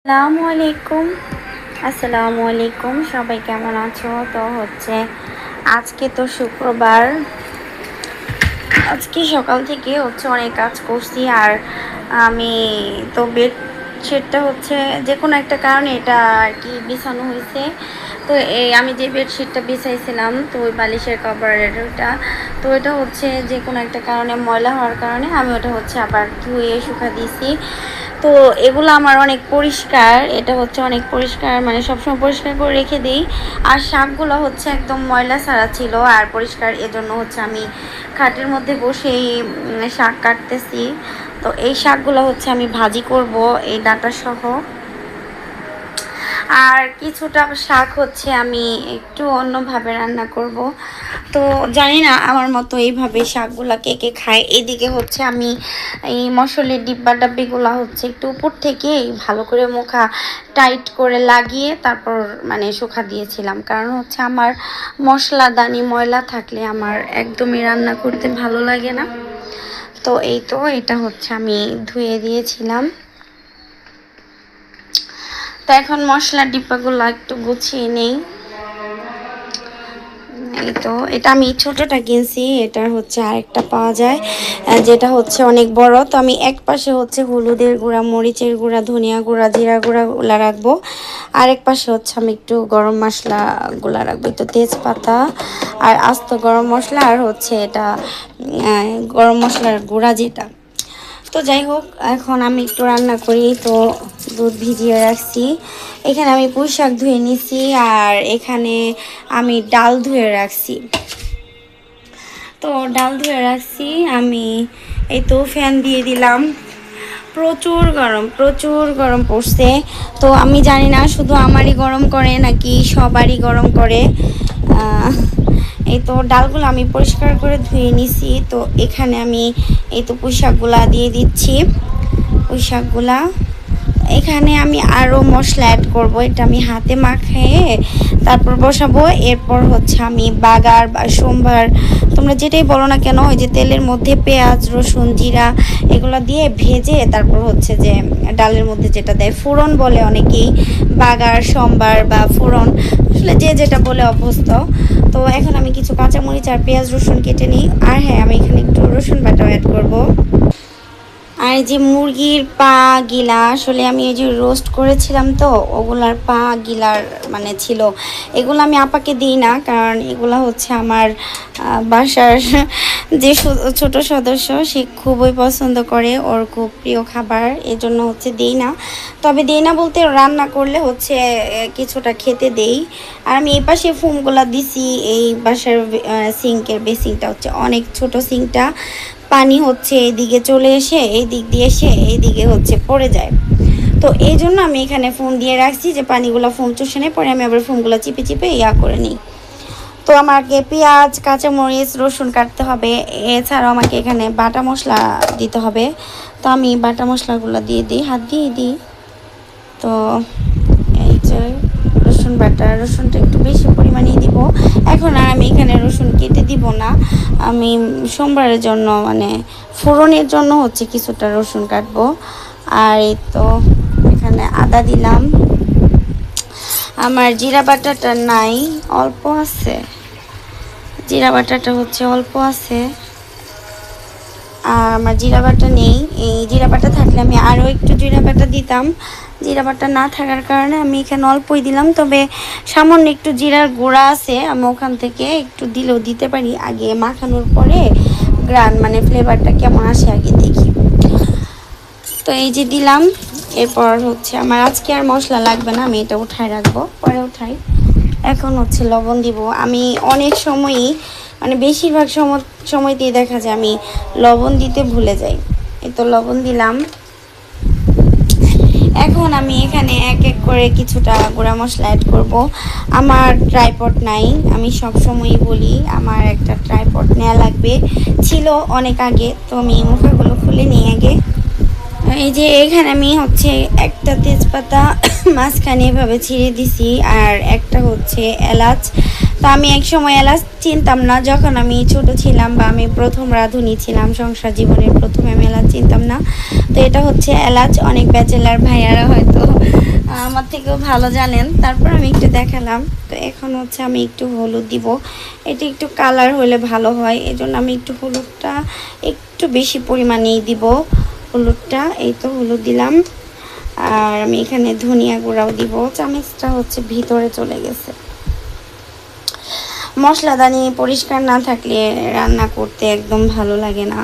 আসসালামু আলাইকুম সবাই কেমন আছো? তো হচ্ছে আজকে তো শুক্রবার। আজকে সকাল থেকে হচ্ছে অনেক কাজ করছি। আর আমি তো বেডশিটটা হচ্ছে যে কোনো একটা কারণে এটা আর কি বিছানো হয়েছে। তো আমি যে বেডশিটটা বিছাইছিলাম, তো ওই বালিশের কভারের ওটা, তো এটা হচ্ছে যে কোনো একটা কারণে ময়লা হওয়ার কারণে আমি ওটা হচ্ছে আবার ধুয়ে শুকা দিয়েছি। তো এগুলো আমার অনেক পরিষ্কার, এটা হচ্ছে অনেক পরিষ্কার, মানে সবসময় পরিষ্কার করে রেখে দিই। আর শাকগুলো হচ্ছে একদম ময়লা ছাড়া ছিল আর পরিষ্কার, এজন্য হচ্ছে আমি খাটের মধ্যে বসেই শাক কাটতেছি। তো এই শাকগুলো হচ্ছে আমি ভাজি করব এই ডাঁটা সহ। আর কিছুটা শাক হচ্ছে আমি একটু অন্যভাবে রান্না করব। তো জানি না আমার মতো এইভাবে শাকগুলা কে কে খায়। এদিকে হচ্ছে আমি এই মশলের ডিব্বা ডাব্বিগুলো হচ্ছে একটু উপর থেকে ভালো করে মুখা টাইট করে লাগিয়ে তারপর মানে শুকা দিয়েছিলাম, কারণ হচ্ছে আমার মশলাদানি ময়লা থাকলে আমার একদমই রান্না করতে ভালো লাগে না। তো এই তো এটা হচ্ছে আমি ধুয়ে দিয়েছিলাম। তো এখন মশলার ডিব্বাগুলো একটু গুছিয়ে নেই। এই তো এটা আমি ছোটটা কিনছি, এটা হচ্ছে আরেকটা পাওয়া যায় যেটা হচ্ছে অনেক বড়। তো আমি এক পাশে হচ্ছে হলুদের গুঁড়া, মরিচের গুঁড়া, ধনিয়া গুঁড়া, জিরা গুঁড়া রাখবো। আরেক পাশে হচ্ছে আমি একটু গরম মশলাগুলা রাখবো, একটু তেজপাতা আর আস্ত গরম মশলা, আর হচ্ছে এটা গরম মশলার গুঁড়া যেটা। তো যাই হোক, এখন আমি একটু রান্না করি। তো দুধ ভিজিয়ে রাখছি, এখানে আমি পুঁই শাক ধুয়ে নিছি, আর এখানে আমি ডাল ধুয়ে রাখছি। তো ডাল ধুয়ে রাখছি আমি। এই তো ফ্যান দিয়ে দিলাম। প্রচুর গরম পড়ছে। তো আমি জানি না শুধু আমারই গরম করে নাকি সবারই গরম করে। এই তো ডালগুলো আমি পরিষ্কার করে ধুয়ে নিছি। তো এখানে আমি এই তো পুঁই শাকগুলা দিয়ে দিচ্ছি। পুঁই শাকগুলা এখানে আমি আরও মশলা অ্যাড করব, এটা আমি হাতে মাখিয়ে তারপর বসাবো। এরপর হচ্ছে আমি বাগার বা সোমবার, তোমরা যেটাই বলো না কেন, ওই যে তেলের মধ্যে পেঁয়াজ, রসুন, জিরা এগুলো দিয়ে ভেজে তারপর হচ্ছে যে ডালের মধ্যে যেটা দেয়, ফোড়ন বলে অনেকেই, বাগার, সোমবার বা ফোড়ন, আসলে যে যেটা বলে অভ্যস্ত। তো এখন আমি কিছু কাঁচামরিচ আর পেঁয়াজ রসুন কেটে নিই। আর হ্যাঁ, আমি এখানে একটু রসুন বাটাও অ্যাড করবো। আর এই যে মুরগির পা গিলা, আসলে আমি এই যে রোস্ট করেছিলাম, তো ওগুলার পা গিলার মানে ছিল, এগুলো আমি আপাকে দিই না, কারণ এগুলো হচ্ছে আমার বাসার যে ছোট সদস্য সে খুবই পছন্দ করে, ওর খুব প্রিয় খাবার, এজন্য হচ্ছে দিই না। তবে দিই না বলতে রান্না করলে হচ্ছে কিছুটা খেতে দেই। আর আমি এই পাশে ফোমগুলা দিছি, এই বাসার সিঙ্কের বেসিংটা হচ্ছে অনেক ছোট সিঙ্কটা, পানি হচ্ছে এইদিকে চলে এসে এই দিক দিয়ে এসে এইদিকে হচ্ছে পড়ে যায়। তো এই জন্য আমি এখানে ফোম দিয়ে রাখছি যে পানিগুলো ফোম চুষে নেয়, পরে আমি আবার ফোমগুলো চিপে চিপে করে নিই। তো আমাকে পেঁয়াজ, কাঁচামরিচ, রসুন কাটতে হবে, এছাড়াও আমাকে এখানে বাটা মশলা দিতে হবে। তো আমি বাটা মশলাগুলো দিয়ে দিই, হাত দিয়ে দিই। তো এই যে রসুন বাটা, রসুনটা একটু বেশি পরিমাণেই দিব। এখন আর আমি এখানে রসুন কেটে দিব না, আমি সোমবারের জন্য মানে ফোড়নের জন্য হচ্ছে কিছুটা রসুন কাটবো। আর এই তো এখানে আদা দিলাম। আমার জিরা বাটাটা নাই, অল্প আছে, জিরা বাটাটা হচ্ছে অল্প আছে, আর আমার জিরা বাটা নেই। এই জিরা বাটা থাকলে আমি আরও একটু জিরা বাটা দিতাম, জিরা বাটা না থাকার কারণে আমি এখানে অল্পই দিলাম। তবে সামান্য একটু জিরার গুঁড়া আছে, আমি ওখান থেকে একটু দিলেও দিতে পারি, আগে মাখানোর পরে গ্রান মানে ফ্লেভারটা কেমন আসে আগে দেখি। তো এই যে দিলাম। এরপর হচ্ছে আমার আজকে আর মশলা লাগবে না, আমি এটা উঠায় রাখবো, পরে উঠাই। এখন হচ্ছে লবণ দিব। আমি অনেক সময়ই মানে বেশিরভাগ সময়তেই দেখা যায় আমি লবণ দিতে ভুলে যাই। এই তো লবণ দিলাম। এখন আমি এখানে এক এক করে কিছুটা গুঁড়া মশলা অ্যাড করব। আমার ট্রাইপড নাই, আমি সব সময়ই বলি আমার একটা ট্রাইপড নেওয়া লাগবে, ছিল অনেক আগে। তো আমি মুখাগুলো খুলে নিই আগে। এই যে এখানে আমি হচ্ছে একটা তেজপাতা মাঝখানে এভাবে ছিঁড়ে দিছি, আর একটা হচ্ছে এলাচ। তো আমি এক সময় এলাচ চিনতাম না, যখন আমি ছোট ছিলাম বা আমি প্রথম রাঁধুনি ছিলাম সংসার জীবনের প্রথমে, আমি এলাচ চিনতাম না। তো এটা হচ্ছে এলাচ, অনেক ব্যাচেলার ভাইয়ারা হয়তো থেকেও ভালো জানেন, তারপর আমি একটু দেখালাম। তো এখন হচ্ছে আমি একটু হলুদ দিব, এটা একটু কালার হলে ভালো হয়, এই জন্য আমি একটু হলুদটা একটু বেশি পরিমাণেই দিব হলুদটা। এই তো হলুদ দিলাম। আর আমি এখানে ধনিয়া গুঁড়াও দিব, চামচটা হচ্ছে ভিতরে চলে গেছে। মশলাদানি পরিষ্কার না থাকলে রান্না করতে একদম ভালো লাগে না।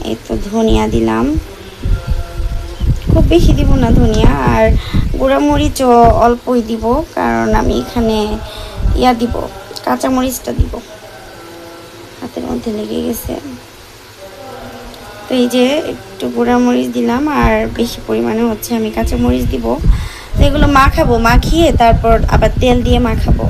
এই তো ধনিয়া দিলাম, খুব বেশি দিব না ধনিয়া। আর গুঁড়ামরিচও অল্পই দিব, কারণ আমি এখানে দিব, কাঁচামরিচটা দিব। হাতের মধ্যে লেগে গেছে। তো এই যে একটু গুঁড়ামরিচ দিলাম, আর বেশি পরিমাণে হচ্ছে আমি কাঁচামরিচ দিব। তো এগুলো মাখাবো, মাখিয়ে তারপর আবার তেল দিয়ে মাখাবো।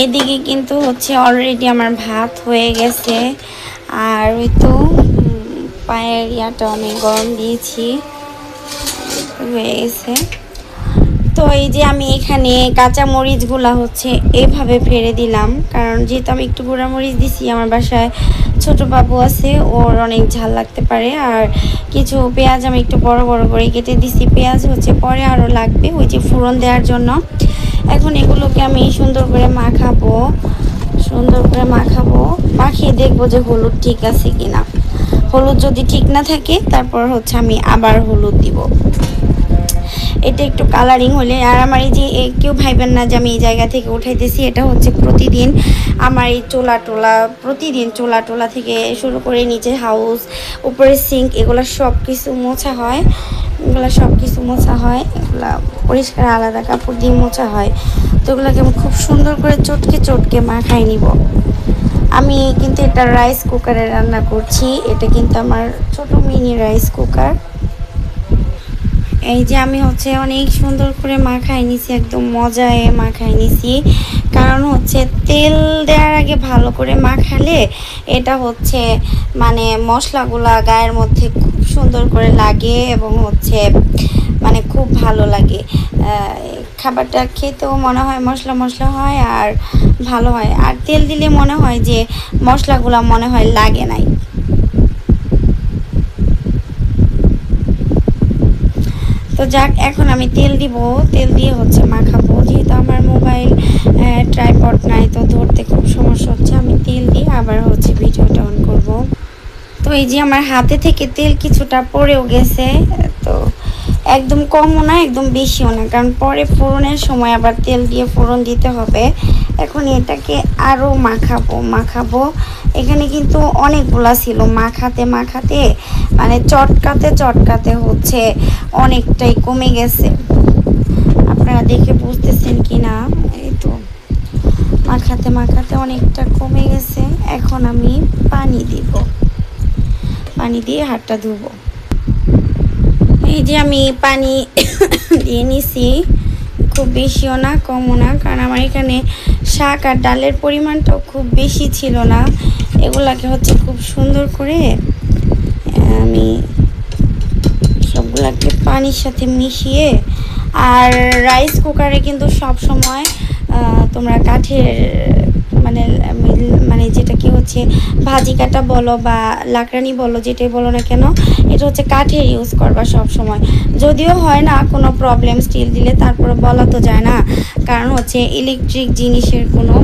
এদিকে কিন্তু হচ্ছে অলরেডি আমার ভাত হয়ে গেছে। আর ওই তো পায়ের ইয়াটা আমি গরম দিয়েছি, হয়ে গেছে। তো এই যে আমি এখানে কাঁচা মরিচগুলা হচ্ছে এভাবে ফেলে দিলাম, কারণ যেহেতু আমি একটু গুঁড়া মরিচ দিছি, আমার বাসায় ছোট বাবু আছে, ওর অনেক ঝাল লাগতে পারে। আর কিছু পেঁয়াজ আমি একটু বড় বড় করে কেটে দিছি, পেঁয়াজ হচ্ছে পরে আরও লাগবে ওই যে ফোড়ন দেওয়ার জন্য। এখন এগুলোকে আমি সুন্দর করে মাখাবো, মাখিয়ে দেখবো যে হলুদ ঠিক আছে কিনা। হলুদ যদি ঠিক না থাকে তারপর হচ্ছে আমি আবার হলুদ দিব। এটা একটু কালারিং হলে। আর আমার এই যে কেউ ভাইবেন না যে আমি এই জায়গা থেকে উঠাইতেছি, এটা হচ্ছে প্রতিদিন আমার এই প্রতিদিন চোলা টোলা থেকে শুরু করে নিচে হাউস, উপরে সিঙ্ক, এগুলো সব কিছু মোছা হয়। এগুলা পরিষ্কার আলাদা কাপড় দিয়ে মোছা হয়। তো এগুলোকে আমি খুব সুন্দর করে চটকে মাখাই নিব। আমি কিন্তু এটা রাইস কুকারে রান্না করছি, এটা কিন্তু আমার ছোট মিনি রাইস কুকার। এই যে আমি হচ্ছে অনেক সুন্দর করে মাখাই নিছি, একদম মজায় মাখাই নিছি। কারণ হচ্ছে তেল দেওয়ার আগে ভালো করে মাখালে এটা হচ্ছে মানে মশলাগুলা গায়ের মধ্যে খুব সুন্দর করে লাগে, এবং হচ্ছে মানে খুব ভালো লাগে। খাবারটা খেতেও মনে হয় মশলা হয়, আর ভালো হয়। আর তেল দিলে মনে হয় যে মশলাগুলা মনে হয় লাগে নাই। তো যাক, এখন আমি তেল দিয়ে হচ্ছে মাখাবো। যেহেতু আমার মোবাইল ট্রাইপড নাই, তো ধরতে খুব সমস্যা হচ্ছে, আমি তেল দিয়ে আবার হচ্ছে ভিডিওটা অন করব। তো এই যে আমার হাতে থেকে তেল কিছুটা পড়েও গেছে, তো একদম কমও না একদম বেশিও না, কারণ পরে ফোড়নের সময় আবার তেল দিয়ে ফোড়ন দিতে হবে। এখন এটাকে আরও মাখাবো। এখানে কিন্তু অনেকগুলা ছিল, মাখাতে মানে চটকাতে হচ্ছে অনেকটাই কমে গেছে। আপনারা দেখে বুঝতেছেন কি না? এই তো মাখাতে অনেকটা কমে গেছে। এখন আমি পানি দিয়ে হাতটা ধুবো। এই যে আমি পানি দিয়ে নিছি, খুব বেশিও না কমও না, কারণ আমার এখানে শাক আর ডালের পরিমাণটাও খুব বেশি ছিল না। এগুলাকে হচ্ছে খুব সুন্দর করে আমি সবগুলাকে পানির সাথে মিশিয়ে। আর রাইস কুকারে কিন্তু সব সময় তোমরা কাঠের মানে যেটাকে হচ্ছে ভাজি কাটা বলো বা লাকড়ানি বলো, যেটাই বলো না কেন, এটা হচ্ছে কাঠের ইউজ করবা সব সময়। যদিও হয় না কোনো প্রবলেম স্টিল দিলে, তারপরে বলা তো যায় না, কারণ হচ্ছে ইলেকট্রিক জিনিসের কোনো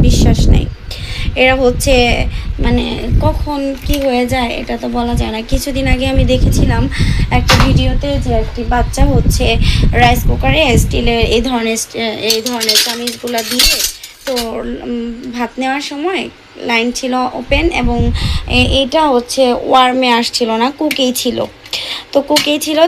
বিশ্বাস নেই। এরা হচ্ছে মানে কখন কি হয়ে যায় এটা তো বলা যায় না। কিছুদিন আগে আমি দেখেছিলাম একটা ভিডিওতে যে একটি বাচ্চা হচ্ছে রাইস কুকারে স্টিলের এই ধরনের চামিচগুলো দিয়ে, তো ভাত নেওয়ার সময় লাইন ছিল ওপেন, এবং এটা হচ্ছে ওয়ার্মে আসছিল না, কুকেই ছিল।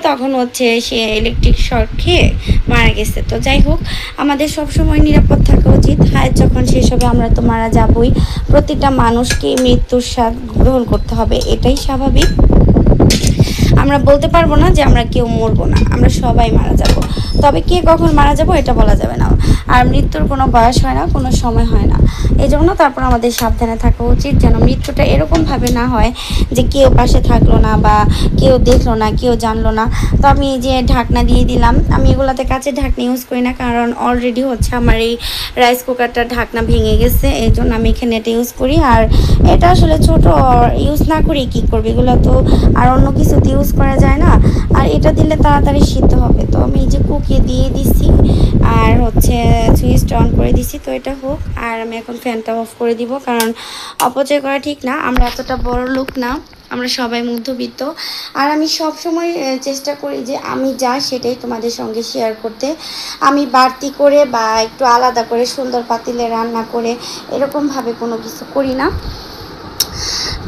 তখন হচ্ছে সে ইলেকট্রিক শক খেয়ে মারা গেছে। তো যাই হোক, আমাদের সব সময় নিরাপদ থাকা উচিত। হায় যখন শেষ হবে আমরা তো মারা যাবই, প্রতিটা মানুষকে মৃত্যুর স্বাদ গ্রহণ করতে হবে, এটাই স্বাভাবিক। আমরা বলতে পারবো না যে আমরা কেউ মরবো না, আমরা সবাই মারা যাব। তবে কে কখন মারা যাবো এটা বলা যাবে না। আর মৃত্যুর কোনো বয়স হয় না, কোনো সময় হয় না। এই জন্য তারপর আমাদের সাবধানে থাকা উচিত, যেন মৃত্যুটা এরকমভাবে না হয় যে কেউ পাশে থাকলো না বা কেউ দেখলো না, কেউ জানলো না। তো আমি যে ঢাকনা দিয়ে দিলাম, আমি এগুলাতে কাচের ঢাকনা ইউজ করি না, কারণ অলরেডি হচ্ছে আমার এই রাইস কুকারটার ঢাকনা ভেঙে গেছে, এই জন্য আমি এখানে এটা ইউজ করি। আর এটা আসলে ছোট, ইউজ না করি কী করবে, এগুলো তো আর অন্য কিছুতে ইউজ করা যায় না, আর এটা দিলে তাড়াতাড়ি সিদ্ধ হবে। তো আমি এই যে কুকে দিয়ে দিছি আর হচ্ছে সুইচটা অন করে দিছি। তো এটা হোক, আর আমি এখন ফ্যানটা অফ করে দিব, কারণ অপচয় করা ঠিক না। আমরা এতটা বড় লোক না, আমরা সবাই মধ্যবিত্ত। আর আমি সব সময় চেষ্টা করি যে আমি যা সেটাই তোমাদের সঙ্গে শেয়ার করতে। আমি বাড়তি করে বা একটু আলাদা করে সুন্দর পাতিলে রান্না করে এরকমভাবে কোনো কিছু করি না।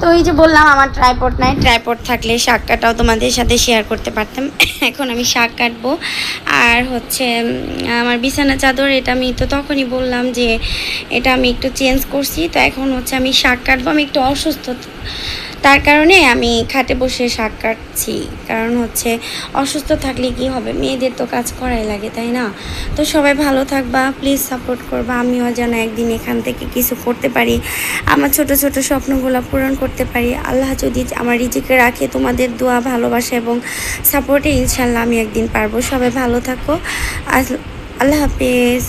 তো এই যে বললাম আমার ট্রাইপড নাই, ট্রাইপড থাকলে শাক কাটাও তোমাদের সাথে শেয়ার করতে পারতাম। এখন আমি শাক কাটবো। আর হচ্ছে আমার বিছানা চাদর, এটা আমি তো তখনই বললাম যে এটা আমি একটু চেঞ্জ করছি। তো এখন হচ্ছে আমি শাক কাটবো। আমি একটু অসুস্থ, তার কারণে আমি খাটে বসে শাক কাটছি। কারণ হচ্ছে অসুস্থ থাকলে কি হবে, মেয়েদের তো কাজ করাই লাগে, তাই না? তো সবাই ভালো থাকবা, প্লিজ সাপোর্ট করবা, আমিও যেন একদিন এখান থেকে কিছু করতে পারি, আমার ছোট ছোট স্বপ্নগুলো পূরণ করতে পারি। আল্লাহ যদি আমার রিজিকে রাখে, তোমাদের দোয়া, ভালোবাসা এবং সাপোর্টে ইনশাল্লাহ আমি একদিন পারবো। সবাই ভালো থাকো। আল্লাহ হাফেজ।